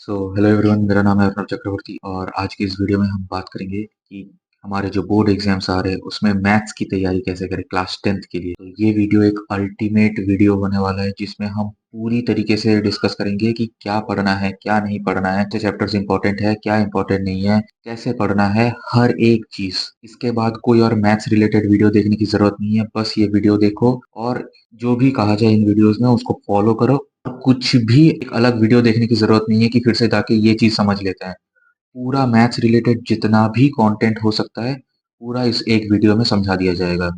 Hello everyone, मेरा नाम है अर्नब चक्रवर्ती और आज की इस वीडियो में हम बात करेंगे कि हमारे जो बोर्ड एग्जाम्स आ रहे हैं उसमें मैथ्स की तैयारी कैसे करें क्लास 10th के लिए। तो ये वीडियो एक अल्टीमेट वीडियो होने वाला है जिसमें हम पूरी तरीके से डिस्कस करेंगे कि क्या पढ़ना है, क्या नहीं पढ़ना है, कौन से चैप्टर्स इंपॉर्टेंट है, क्या इंपॉर्टेंट नहीं है, कैसे पढ़ना है, हर एक चीज। इसके बाद कोई और मैथ्स रिलेटेड वीडियो देखने की जरूरत नहीं है, बस ये वीडियो देखो और जो भी कहा जाए इन वीडियोस में उसको फॉलो करो। कुछ भी एक अलग वीडियो देखने की जरूरत नहीं है कि फिर से जाके ये चीज समझ लेते हैं। पूरा मैथ्स रिलेटेड जितना भी कंटेंट हो सकता है पूरा इस एक वीडियो में समझा दिया जाएगा।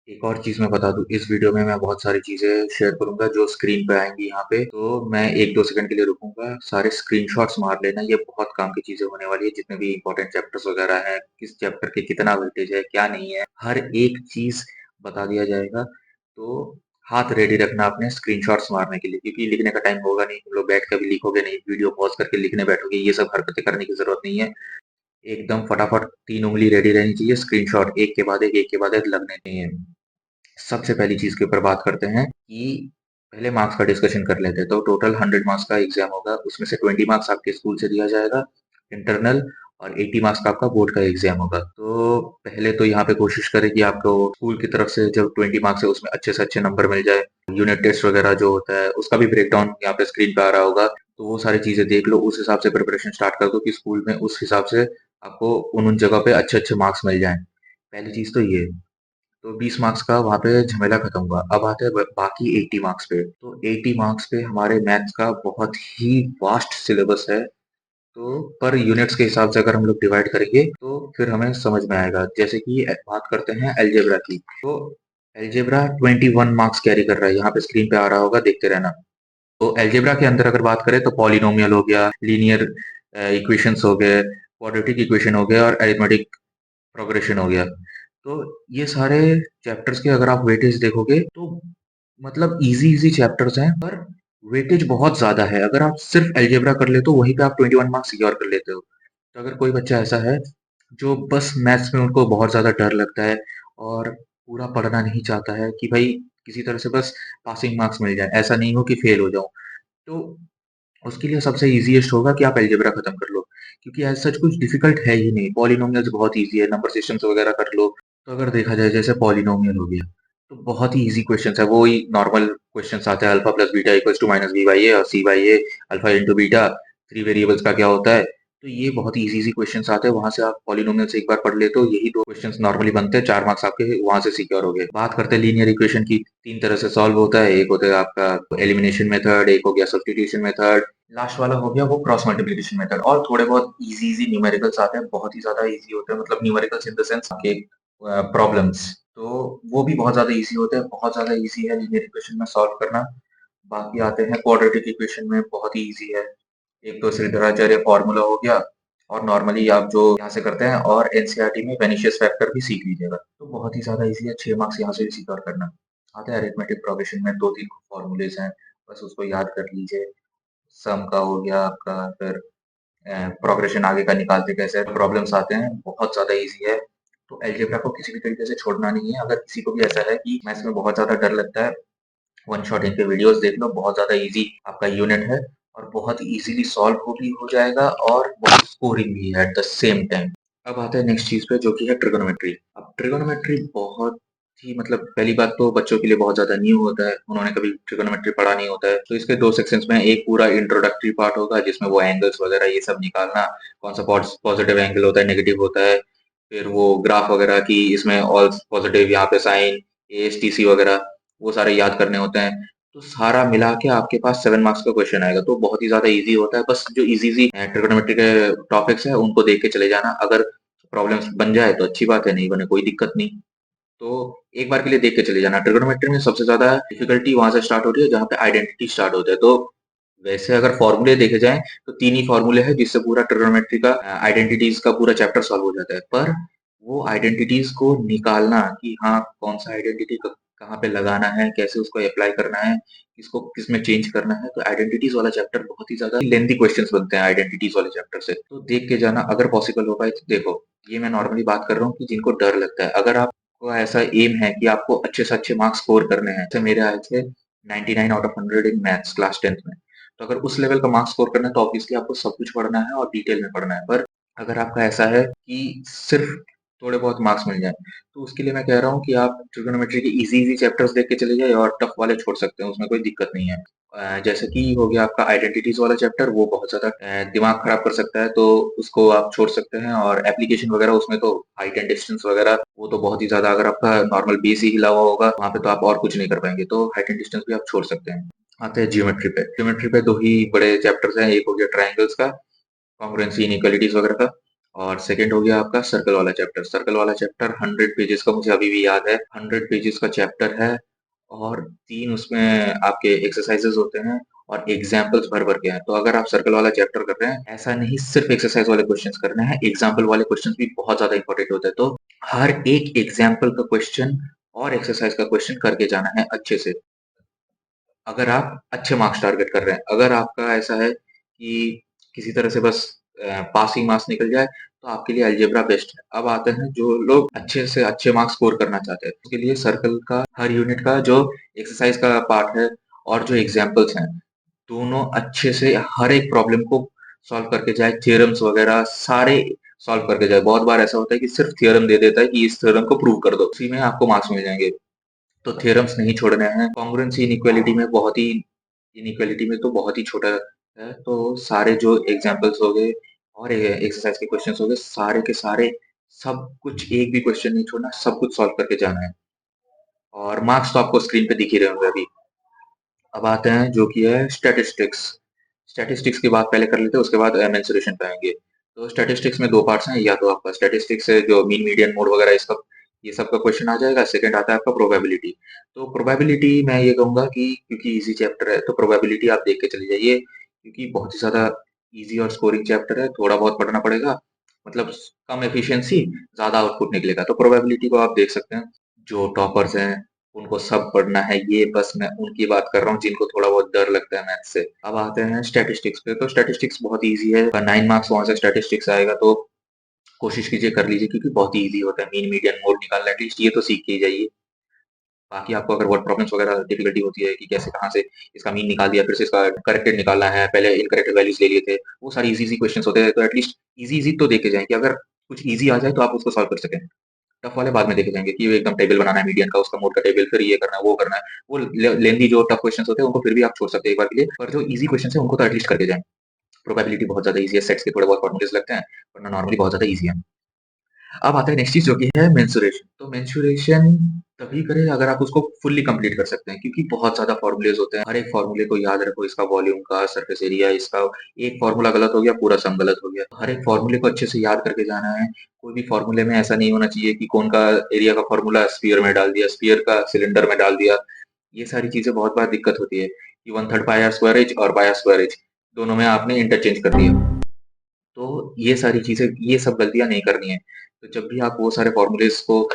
एक और चीज मैं बता दूं, इस वीडियो में मैं बहुत सारी चीजें शेयर करूंगा जो स्क्रीन पे आएंगी। यहाँ पे तो मैं 1-2 सेकंड के लिए रुकूंगा, सारे स्क्रीनशॉट्स मार लेना। ये बहुत काम की चीजें होने वाली है, जितने भी इंपॉर्टेंट चैप्टर्स वगैरह हैं, किस चैप्टर के कितना वेटेज है, क्या नहीं है, हर एक चीज बता दिया जाएगा। तो हाथ रेडी रखना अपने स्क्रीनशॉट्स मारने के लिए, क्योंकि लिखने का टाइम होगा नहीं, तुम लोग बैठ कर भी लिखोगे नहीं, वीडियो पॉज करके लिखने बैठोगे, ये सब हरकतें करने की जरूरत नहीं है। एकदम फटाफट 3 उंगली रेडी रहनी चाहिए, स्क्रीनशॉट एक के बाद एक लगने चाहिए। सबसे पहली चीज के ऊपर बात करते हैं कि पहले मार्क्स का डिस्कशन कर लेते हैं। तो टोटल 100 मार्क्स का एग्जाम होगा, उसमें से 20 मार्क्स आपके स्कूल से दिया जाएगा इंटरनल, और 80 मार्क्स का आपका बोर्ड का एग्जाम होगा। तो पहले तो यहाँ पे कोशिश करें कि आपको स्कूल की तरफ से जो 20 मार्क्स है उसमें अच्छे से अच्छे नंबर मिल जाए। यूनिट टेस्ट वगैरह जो होता है उसका भी ब्रेकडाउन यहाँ पे स्क्रीन पे आ रहा होगा, तो वो सारी चीजें देख लो, उस हिसाब से प्रिपरेशन स्टार्ट कर दो कि स्कूल में उस हिसाब से आपको उन उन जगह पे अच्छे अच्छे मार्क्स मिल जाएं। पहली चीज तो ये। तो 20 मार्क्स का वहाँ पे झमेला खत्म हुआ। अब आते हैं बाकी 80 मार्क्स पे। तो 80 मार्क्स पे हमारे मैथ्स का बहुत ही वास्ट सिलेबस है। तो पर यूनिट्स के हिसाब से अगर हम लोग डिवाइड करेंगे तो फिर हमें समझ में आएगा। जैसे कि बात करते हैं अलजेब्रा की, तो अलजेब्रा 21 मार्क्स कैरी कर रहा है, यहाँ पे स्क्रीन पे आ रहा होगा, देखते रहना। तो अलजेब्रा के अंदर अगर बात करें तो पॉलिनोमियल हो गया, लीनियर इक्वेशंस हो गए, क्वाड्रेटिक इक्वेशन हो गया और अरिथमेटिक प्रोग्रेशन हो गया। तो ये सारे चैप्टर्स के अगर आप वेटेज देखोगे तो मतलब इजी इजी चैप्टर्स हैं, पर वेटेज बहुत ज्यादा है। अगर आप सिर्फ अलजेब्रा कर लेते हो वहीं पे आप 21 मार्क्स सिक्योर कर लेते हो। तो अगर कोई बच्चा ऐसा है जो बस मैथ्स में उनको बहुत ज्यादा डर लगता है और पूरा पढ़ना नहीं चाहता है कि भाई किसी तरह से बस पासिंग मार्क्स मिल जाए, ऐसा नहीं हो कि फेल हो जाऊं, तो उसके लिए सबसे ईज़ीएस्ट होगा कि आप अलजेब्रा खत्म कर लो, क्योंकि एज़ सच कुछ डिफिकल्ट है ही नहीं। पॉलिनोमियल्स बहुत ईज़ी है, नंबर सिस्टम्स वगैरह कर लो। तो अगर देखा जाए जैसे पॉलिनोमियल हो गया, तो बहुत ही ईज़ी क्वेश्चंस है, वो ही नॉर्मल क्वेश्चंस आते हैं, alpha plus beta equals to minus b by a और c by a, alpha into beta, 3 variables का क्या होता है। तो ये बहुत ही ईज़ी-ईज़ी क्वेश्चंस आते हैं, वहाँ से आप पॉलिनोमियल्स एक बार पढ़ लेते हो, यही 2 क्वेश्चंस नॉर्मली बनते हैं, 4 मार्क्स आपके वहाँ से सिक्योर हो गए। बात करते हैं लीनियर इक्वेशन की, 3 तरह से सॉल्व होता है, एक होता है आपका एलिमिनेशन मेथड, एक हो गया सब्स्टिट्यूशन मेथड, लास्ट वाला हो गया वो क्रॉस मल्टीप्लिकेशन मेथड। और थोड़े बहुत इजी इजी न्यूमेरिकल्स आते हैं, बहुत ही ज्यादा इजी होते हैं, मतलब न्यूमेरिकल्स इन द सेंस के प्रॉब्लम्स, तो वो भी बहुत ज्यादा इजी होते हैं, बहुत ज्यादा इजी है लीनियर इक्वेशन में सॉल्व करना। बाकी आते हैं क्वाड्रेटिक इक्वेशन में, बहुत ही इजी है। एक तो श्रीधराचार्य फॉर्मूला हो गया, और नॉर्मली आप जो यहाँ से करते हैं, और एनसीईआरटी में बेनिशियस फैक्टर भी सीख लीजिएगा, तो बहुत ही ज्यादा इजी है, 6 मार्क्स यहाँ से भी सिक्योर करना। आते हैं अरिथमेटिक प्रोग्रेशन में, 2-3 फॉर्मूलेज हैं, बस उसको याद कर लीजिए। सम का हो गया आपका, फिर प्रोग्रेशन आगे का निकालते कैसे, प्रॉब्लम्स आते हैं, बहुत ज़्यादा ईज़ी है। तो अलजेब्रा को किसी भी तरीके से छोड़ना नहीं है। अगर किसी को भी ऐसा है कि मैथ्स में बहुत ज़्यादा डर लगता है, वन शॉट इनके वीडियोस देख लो, बहुत ज़्यादा ईज़ी आपका यूनिट है, और बहुत ईज़िली सॉल्व हो भी हो जाएगा, और बहुत स्कोरिंग भी है एट द सेम टाइम। अब आते हैं नेक्स्ट चीज़ पे, जो कि है ट्रिगोनोमेट्री। अब ट्रिगोनोमेट्री बहुत ही, मतलब पहली बात तो बच्चों के लिए बहुत ज़्यादा न्यू होता है, उन्होंने कभी ट्रिगोनोमेट्री पढ़ा नहीं होता है। तो इसके 2 सेक्शंस में, एक पूरा इंट्रोडक्टरी पार्ट होगा जिसमें वो एंगल्स वगैरह ये सब निकालना, कौन सा पॉजिटिव एंगल होता है, नेगेटिव होता है, फिर वो ग्राफ वगैरह की, इसमें ऑल पॉजिटिव, यहाँ पे साइन, एएसटीसी वगैरह वो सारे याद करने होते हैं। तो सारा मिला के आपके पास 7 मार्क्स का क्वेश्चन आएगा, तो बहुत ही ज़्यादा ईज़ी होता है। बस जो ईज़ी-ईज़ी ट्रिगोनोमेट्री के टॉपिक्स हैं उनको देख के चले जाना। अगर प्रॉब्लम्स बन जाए तो अच्छी बात है, नहीं बने कोई दिक्कत नहीं। तो एक बार के लिए देख के चले जाना। ट्रिगोनोमेट्री में सबसे ज़्यादा डिफिकल्टी वहाँ से स्टार्ट होती है जहाँ पे आइडेंटिटी स्टार्ट होता है। तो वैसे अगर फॉर्मूले देखे जाएँ तो 3 ही फॉर्मूले हैं जिससे पूरा ट्रिगोनोमेट्री का आइडेंटिटीज़ का पूरा चैप्टर सॉल्व हो जाता है। पर वो आइडेंटिटीज़ को निकालना कि हाँ, कौन-सा आइडेंटिटी कहाँ पे लगाना है, कैसे उसको अप्लाई करना है, किसको किसमें चेंज करना है, तो आइडेंटिटीज़ वाला चैप्टर बहुत ही ज़्यादा लेंथी क्वेश्चंस बनते हैं आइडेंटिटीज़ वाले चैप्टर से। तो देख के जाना, अगर पॉसिबल हो पाए तो देखो। ये मैं नॉर्मली बात कर रहा हूँ कि जिनको डर लगता है। अगर आपको ऐसा एम है कि आपको अच्छे से अच्छे मार्क्स स्कोर करने हैं, जैसे मेरे आए थे 99 out of 100 in maths class 10th में, तो अगर उस लेवल का मार्क्स स्कोर करना है तो ऑब्वियसली आपको सब कुछ पढ़ना है और डिटेल में पढ़ना है। पर अगर आपका ऐसा है कि सिर्फ थोड़े बहुत मार्क्स मिल जाए, तो उसके लिए मैं कह रहा हूँ कि आप ट्रिग्नोमेट्री के इजी चैप्टर्स देख के चले जाइए और टफ वाले छोड़ सकते हैं, उसमें कोई दिक्कत नहीं है। जैसे कि हो गया आपका आइडेंटिटीज वाला चैप्टर, वो बहुत ज्यादा दिमाग खराब कर सकता है, तो उसको आप छोड़ सकते हैं। और एप्लीकेशन वगैरह, उसमें तो हाइट एंड डिस्टेंस वगैरह वो तो बहुत ही ज्यादा, अगर आपका नॉर्मल बेस ही हिला हुआ होगा वहाँ पे तो आप और कुछ नहीं कर पाएंगे, तो हाइट एंड डिस्टेंस भी आप छोड़ सकते हैं। आते हैं ज्योमेट्री पे। ज्योमेट्री पे दो ही बड़े चैप्टर्स हैं, एक हो गया ट्राइंगल्स का, कॉन्ग्रुएंसी इनइक्वालिटीज वगैरह का, और सेकंड हो गया आपका सर्कल वाला चैप्टर। सर्कल वाला चैप्टर 100 पेजेस का मुझे अभी भी याद है, 100 पेजेस का चैप्टर है, और 3 उसमें आपके एक्सरसाइजेस होते हैं और एग्जाम्पल्स भर भर के हैं। तो अगर आप सर्कल वाला चैप्टर कर रहे हैं, ऐसा नहीं सिर्फ एक्सरसाइज वाले क्वेश्चंस करने हैं, एग्जाम्पल वाले क्वेश्चंस भी बहुत ज्यादा इंपॉर्टेंट होते हैं। तो हर एक एग्जाम्पल का क्वेश्चन और एक्सरसाइज का क्वेश्चन करके जाना है अच्छे से, अगर आप अच्छे मार्क्स टारगेट कर रहे हैं। अगर आपका ऐसा है कि किसी तरह से बस पासिंग मार्क्स निकल जाए, तो आपके लिए अलजेब्रा बेस्ट है। अब आते हैं जो लोग अच्छे से अच्छे मार्क्स स्कोर करना चाहते हैं, उसके लिए सर्कल का हर यूनिट का जो एक्सरसाइज का पार्ट है और जो एग्जाम्पल्स हैं, दोनों अच्छे से हर एक प्रॉब्लम को सॉल्व करके जाए, थ्योरम्स वगैरह सारे सॉल्व करके जाए। बहुत बार ऐसा होता है कि सिर्फ थ्योरम दे देता है कि इस थ्योरम को प्रूव कर दो, उसी में आपको मार्क्स मिल जाएंगे। तो थ्योरम्स नहीं छोड़ने हैं। कॉन्ग्रुएंसी इनइक्वालिटी में तो बहुत ही छोटा है, तो सारे जो एग्जांपल्स हो गए और एक्सरसाइज के क्वेश्चंस हो गए, सारे के सारे सब कुछ, एक भी क्वेश्चन नहीं छोड़ना, सब कुछ सॉल्व करके जाना है। और मार्क्स तो आपको स्क्रीन पे दिख ही रहे होंगे अभी। अब आते हैं जो कि है स्टैटिस्टिक्स। स्टैटिस्टिक्स की बात पहले कर लेते हैं, उसके बाद मेंसुरेशन पे आएंगे। तो स्टैटिस्टिक्स में दो पार्ट्स हैं, या तो आपका स्टैटिस्टिक्स है जो मीन मीडियन मोड वगैरह इसका ये सब का क्वेश्चन आ जाएगा। सेकंड आता है आपका प्रोबेबिलिटी। तो प्रोबेबिलिटी मैं ये कहूंगा कि क्योंकि इजी चैप्टर है तो प्रोबेबिलिटी आप देख के चले जाइए, क्योंकि बहुत ही ज्यादा इजी और स्कोरिंग चैप्टर है, थोड़ा बहुत पढ़ना पड़ेगा, मतलब कम एफिशिएंसी, ज्यादा आउटपुट निकलेगा। तो प्रोबेबिलिटी को आप देख सकते हैं। जो टॉपर्स हैं उनको सब पढ़ना है, ये बस मैं उनकी बात कर रहा हूँ जिनको थोड़ा बहुत डर लगता है मैथ से। अब आते हैं स्टैटिस्टिक्स पे। तो स्टैटिस्टिक्स बहुत इजी है, 9 मार्क्स वहां से स्टैटिस्टिक्स आएगा, तो कोशिश कीजिए, कर लीजिए, क्योंकि बहुत ही इजी होता है। मीन मीडियन मोड निकालना, एटलीस्ट ये तो सीख के ही जाइए। बाकी आपको अगर वर्ड प्रॉब्लम्स वगैरह डिफिकल्टी होती है कि कैसे कहाँ से इसका मीन निकाल दिया, फिर से इसका करेक्टेड निकालना है, पहले इनकरेक्ट वैल्यूज ले लिए थे, वो सारी इजी इजी क्वेश्चंस होते हैं। तो एटलीस्ट इजी इजी तो देखे जाएं कि अगर कुछ इजी आ जाए तो आप उसको सॉल्व कर सकें। टफ वाले बाद में देखे जाएंगे कि एकदम टेबल बनाना है मीडियन का, उसका मोड का टेबल, फिर ये करना है वो करना है, वो लेंदी जो टफ क्वेश्चंस होते हैं उनको फिर भी आप छोड़ सकते हैं एक बार के लिए, पर जो इजी क्वेश्चंस है उनको तो एटलीस्ट करके जाएं। प्रोबेबिलिटी बहुत ज्यादा इजी है, सेट्स के थोड़े बहुत फॉर्मूलेस लगते हैं, वरना नॉर्मली बहुत ज्यादा इजी है। अब आता है नेक्स्ट चीज जो कि है मेंसुरेशन। तो मेंसुरेशन तभी करें अगर आप उसको फुल्ली कंप्लीट कर सकते हैं, क्योंकि बहुत ज्यादा फॉर्मूलेज होते हैं, हर एक फॉर्मूले को याद रखो, इसका वॉल्यूम का, सरफेस एरिया, इसका एक फॉर्मूला गलत हो गया पूरा सम गलत हो गया। हर एक फॉर्मूले को अच्छे से याद करके जाना है। कोई भी फॉर्मूले में ऐसा नहीं होना चाहिए कि कौन का एरिया का फॉर्मूला स्फीयर में डाल दिया, स्फीयर का सिलेंडर में डाल दिया। ये सारी चीजें बहुत बार दिक्कत होती है कि 1/3 पाई आर स्क्वायर एच और पाई आर स्क्वायर एच दोनों में आपने इंटरचेंज कर दिया। तो ये सारी चीजें, ये सब गलतियां नहीं करनी है। तो जब भी आप वो सारे फॉर्मूलेस को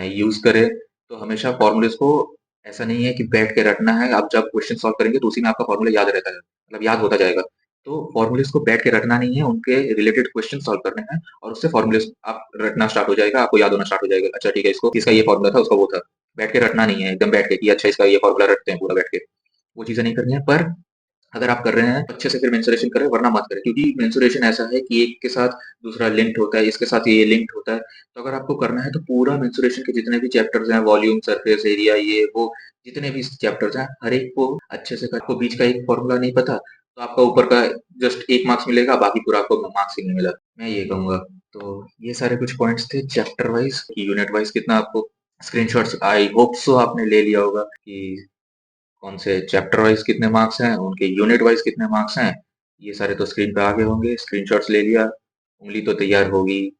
यूज करें, तो हमेशा फॉर्मूलेस को, ऐसा नहीं है कि बैठ के रटना है, आप जब क्वेश्चन सॉल्व करेंगे तो उसी में आपका फॉर्मूला याद रहता है, मतलब याद होता जाएगा। तो फॉर्मूलेस को बैठ के रटना नहीं है, उनके रिलेटेड क्वेश्चन सॉल्व करने हैं, और उससे फॉर्मूलेस आप रटना स्टार्ट हो जाएगा, आपको याद होना स्टार्ट हो जाएगा। अच्छा ठीक है, इसको इसका ये फॉर्मूला था, उसका वो था। बैठ के रटना नहीं है एकदम बैठ के कि अच्छा इसका ये फॉर्मूला रटते हैं पूरा बैठ के, वो चीजें नहीं करनी है। पर अगर आप कर रहे हैं अच्छे से फिर मेंसुरेशन करें, वरना मत करें, क्योंकि मेंसुरेशन ऐसा है कि एक के साथ दूसरा लिंक्ड होता है, इसके साथ ये लिंक्ड होता है। तो अगर आपको करना है तो पूरा मेंसुरेशन के जितने भी चैप्टर्स हैं, वॉल्यूम, सरफेस एरिया, ये वो जितने भी चैप्टर्स हैं, हर एक को अच्छे से आपको बीच का एक फॉर्मूला नहीं पता तो आपका ऊपर का जस्ट 1 मार्क्स मिलेगा, बाकी पूरा आपको मार्क्स ही नहीं मिला, मैं ये कहूंगा। तो ये सारे कुछ पॉइंट्स थे चैप्टर वाइज, यूनिट वाइज कितना आपको स्क्रीनशॉट्स आई होप सो आपने ले लिया होगा कि कौन से चैप्टर वाइज कितने मार्क्स हैं, उनके यूनिट वाइज कितने मार्क्स हैं। ये सारे तो स्क्रीन पे आ गए होंगे, स्क्रीनशॉट्स ले लिया, उंगली तो तैयार होगी,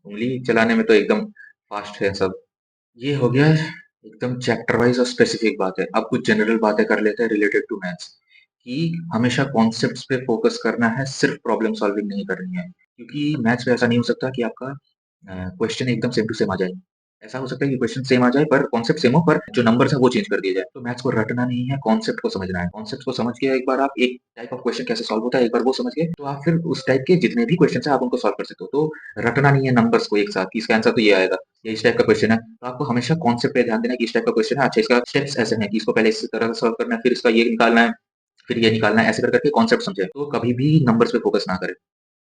उंगली चलाने में तो एकदम फास्ट है सब। ये हो गया एकदम चैप्टर वाइज और स्पेसिफिक बात है। अब कुछ जनरल बातें कर लेते हैं रिलेटेड टू मैथ्स, कि हमेशा कॉन्सेप्ट्स पे फोकस करना है, सिर्फ प्रॉब्लम सॉल्विंग नहीं करनी है, क्योंकि मैथ्स में ऐसा नहीं हो सकता कि आपका क्वेश्चन एकदम सेम टू सेम आ जाए। ऐसा हो सकता है कि क्वेश्चन सेम आ जाए पर कॉन्सेप्ट सेम हो, पर जो नंबर्स है वो चेंज कर दिए जाए। तो मैथ्स को रटना नहीं है, कॉन्सेप्ट को समझना है। कॉन्सेप्ट को समझ के एक बार आप एक टाइप ऑफ क्वेश्चन कैसे सॉल्व होता है एक बार वो समझ गए, तो आप फिर उस टाइप के जितने भी क्वेश्चन है आप उनको सॉल्व कर सकते हो। तो रटना नहीं है नंबर्स को एक साथ कि इसका आंसर तो ये आएगा, ये इस टाइप का क्वेश्चन है, तो आपको हमेशा कॉन्सेप्ट पे ध्यान देना है कि इस टाइप का क्वेश्चन है, अच्छा इसका स्टेप्स ऐसे हैं कि इसको पहले इस तरह से सॉल्व करना है, फिर इसका ये निकालना है, फिर ये निकालना है, ऐसे कर करके कॉन्सेप्ट समझें। तो कभी भी नंबर्स पे फोकस ना करें।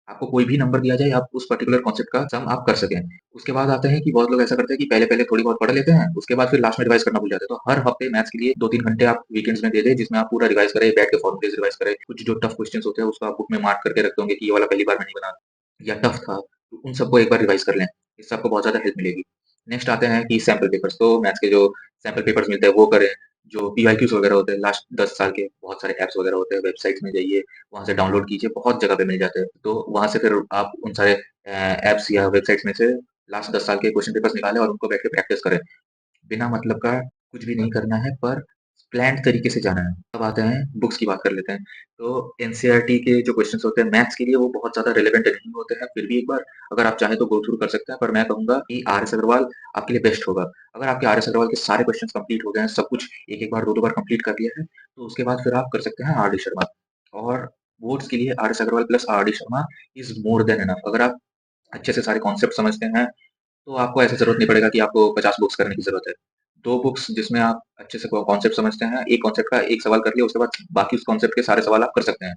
आपको कोई भी नंबर दिया जाए, आप उस पर्टिकुलर कॉन्सेप्ट का सम आप कर सकें। उसके बाद आते हैं कि बहुत लोग ऐसा करते हैं कि पहले-पहले थोड़ी बहुत पढ़ लेते हैं, उसके बाद फिर लास्ट में रिवाइज़ करना भूल जाते हैं। तो हर हफ्ते मैथ्स के लिए 2-3 घंटे आप वीकेंड्स में दे दें, जिसमें आप पूरा रिवाइज़ करें, बैठ के फॉर्मूलेज़ रिवाइज़ करें। कुछ जो टफ क्वेश्चन्स होते हैं, उसको आप बुक में मार्क करके रखते होंगे कि ये वाला पहली बार में नहीं बना या टफ था, तो उन सबको एक बार रिवाइज़ कर लें। इससे आपको बहुत ज़्यादा हेल्प मिलेगी। नेक्स्ट आते हैं कि सैंपल पेपर्स, तो मैथ्स के जो सैंपल पेपर्स मिलते हैं, वो करें। जो पीवाईक्यूज़ वगैरह होते हैं, लास्ट 10 साल के बहुत सारे ऐप्स वगैरह होते हैं, वेबसाइट्स में जाइए, वहाँ से डाउनलोड कीजिए, बहुत जगह पे मिल जाते हैं। तो वहाँ से फिर आप उन सारे ऐप्स या वेबसाइट्स में से लास्ट 10 साल के क्वेश्चन पेपर्स निकालें और उनको बैठ के प्रैक्टिस करें। बिना मतलब का कुछ भी नहीं करना है, पर प्लान्ड तरीके से जाना है। अब आते हैं बुक्स की बात कर लेते हैं। तो एनसीईआरटी के जो क्वेश्चन्स होते हैं मैथ्स के लिए, वो बहुत ज़्यादा रिलेवेंट नहीं होते हैं, फिर भी एक बार अगर आप चाहें तो गो थ्रू कर सकते हैं, पर मैं कहूँगा कि आर.एस. अग्रवाल आपके लिए बेस्ट होगा। अगर आपके आर.एस. अग्रवाल के सारे क्वेश्चन्स कंप्लीट हो गए हैं, सब कुछ एक-एक बार, 2-2 बार कंप्लीट कर लिया है, तो उसके बाद फिर आप कर सकते हैं आर.डी. शर्मा। और बोर्ड्स के लिए RS. Agarwal plus RD. Sharma is more than enough. अगर आप अच्छे से सारे कॉन्सेप्ट समझते हैं, तो आपको ऐसा ज़रूरत नहीं पड़ेगा कि आपको 50 बुक्स करने की ज़रूरत है। 2 बुक्स जिसमें आप अच्छे से कॉन्सेप्ट समझते हैं, एक कॉन्सेप्ट का 1 सवाल कर लिया, उसके बाद बाकी उस कॉन्सेप्ट के सारे सवाल आप कर सकते हैं।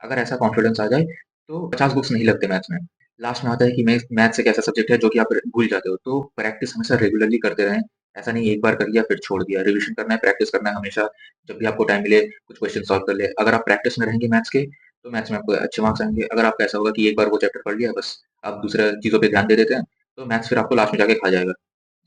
अगर ऐसा कॉन्फिडेंस आ जाए, तो 50 बुक्स नहीं लगते मैथ्स में। लास्ट में आता है कि मैथ्स एक ऐसा सब्जेक्ट है जो कि आप भूल जाते हो, तो प्रैक्टिस हमेशा रेगुलरली करते रहें। ऐसा नहीं एक बार कर लिया फिर छोड़ दिया, रिविज़न करना है, प्रैक्टिस करना है हमेशा। जब भी आपको टाइम मिले, कुछ क्वेश्चन सॉल्व कर ले। अगर आप प्रैक्टिस में रहेंगे मैथ्स के, तो मैथ्स में आपको अच्छे मार्क्स आएँगे। अगर आपका ऐसा होगा कि एक बार वो चैप्टर पढ़ लिया, बस आप दूसरा चीज़ों पे ध्यान दे देते हैं, तो मैथ्स फिर आपको लास्ट में जाके खा जाएगा।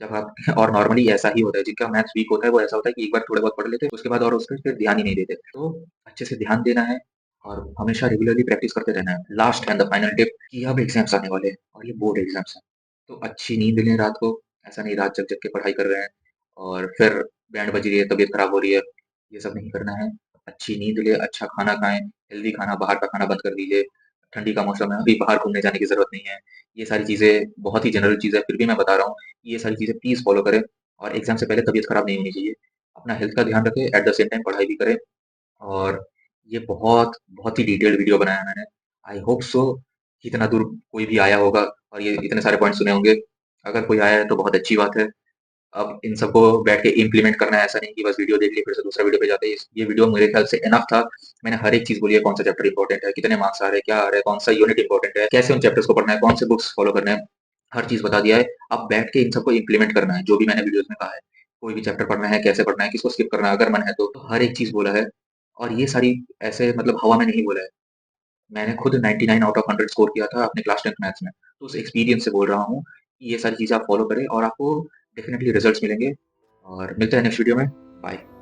जब आप और नॉर्मली ऐसा ही होता है, जिनका मैथ्स वीक होता है, वो ऐसा होता है कि एक बार थोड़े बहुत पढ़ लेते हैं, उसके बाद और उस पे फिर ध्यान ही नहीं देते। तो अच्छे से ध्यान देना है और हमेशा रेगुलरली प्रैक्टिस करते रहना है। Last and the final tip कि अब एग्ज़ाम्स आने वाले हैं और ये बोर्ड एग्ज़ाम्स हैं, तो अच्छी नींद लें रात को। ऐसा नहीं रात जग-जग के पढ़ाई कर रहे हैं और फिर बैंड बज रही है, तबीयत खराब हो रही है, ये सब नहीं करना है। अच्छी नींद लें, अच्छा खाना खाएँ, हेल्दी खाना, बाहर का खाना बंद कर दीजिए। ठंडी का मौसम है, अभी बाहर घूमने जाने की ज़रूरत नहीं है। ये सारी चीज़ें बहुत ही जनरल चीज़ है, फिर भी मैं बता रहा हूँ, ये सारी चीज़ें प्लीज़ फ़ॉलो करें और एग्ज़ाम से पहले तबीयत खराब नहीं होनी चाहिए। अपना हेल्थ का ध्यान रखें, एट द सेम टाइम पढ़ाई भी करें। और ये बहुत ही डिटेल्ड वीडियो बनाया है मैंने। आई होप सो कि इतना दूर कोई भी आया होगा और ये इतने सारे पॉइंट्स सुने होंगे। अगर कोई आया है तो बहुत अच्छी बात है। अब इन सबको बैठ के इम्प्लीमेंट करना है, ऐसा नहीं कि बस वीडियो देख ली फिर से दूसरा वीडियो पे जाते हैं। ये वीडियो मेरे ख्याल से इनफ था। मैंने हर एक चीज़ बोली है, कौन सा चैप्टर इम्पोर्टेंट है, कितने मार्क्स आ रहे हैं, क्या आ रहा है, कौन सा यूनिट इम्पोर्टेंट है, कैसे उन चैप्टर्स को पढ़ना है, कौन से बुक्स फॉलो करने हैं, हर चीज़ बता दिया है। अब बैठ के इन सबको इम्प्लीमेंट करना है, जो भी मैंने वीडियोज़ में कहा है। कोई भी चैप्टर पढ़ना है, कैसे पढ़ना है, किसको स्किप करना है, अगर मन है तो हर एक चीज़ बोला है। और ये सारी ऐसे मतलब हवा में नहीं बोला है। मैंने खुद 99 आउट ऑफ 100 स्कोर किया था अपने क्लास 10th मैथ्स में। तो उस एक्सपीरियंस से बोल रहा हूँ कि ये सारी चीज़ें आप फॉलो करें और आपको डेफिनिटली रिजल्ट्स मिलेंगे और मिलते हैं नेक्स्ट वीडियो में। बाय।